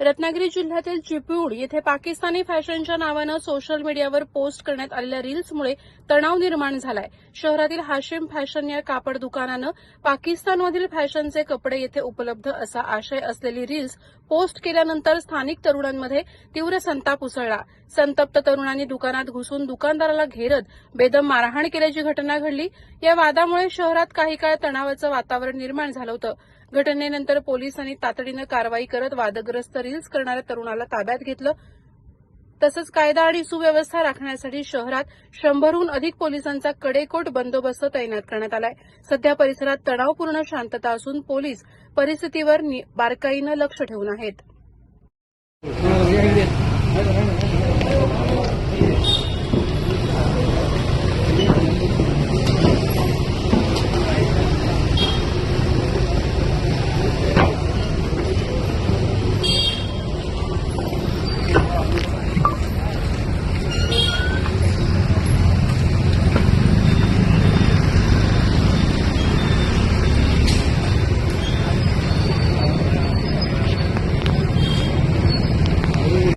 रत्नागिरी जिल्ह्यातील चिपळूण येथे पाकिस्तानी फॅशनच्या नावानं सोशल मीडियावर पोस्ट करण्यात आलेल्या रील्समुळे तणाव निर्माण झालाय। शहरातील हाशिम फॅशन या कापड दुकानानं पाकिस्तानमधील फॅशनचे कपडे येथे उपलब्ध असा आशय असलेली रील्स पोस्ट केल्यानंतर स्थानिक तरुणांमध्ये तीव्र संताप उसळला। संतप्त तरुणांनी दुकानात घुसून दुकानदाराला घेरत बेदम मारहाण केल्याची घटना घडली। या वादामुळे शहरात काही काळ तणावाचं वातावरण निर्माण झालं होतं। घटनेनंतर पोलिसांनी तातडीनं कारवाई करत वादग्रस्त रील्स करणाऱ्या तरुणाला ताब्यात घेतलं। तसंच कायदा आणि सुव्यवस्था राखण्यासाठी शहरात 100हून अधिक पोलिसांचा कडेकोट बंदोबस्त तैनात करण्यात आलाय। सध्या परिसरात तणावपूर्ण शांतता असून पोलीस परिस्थितीवर बारकाईनं लक्ष ठेवून आहेत।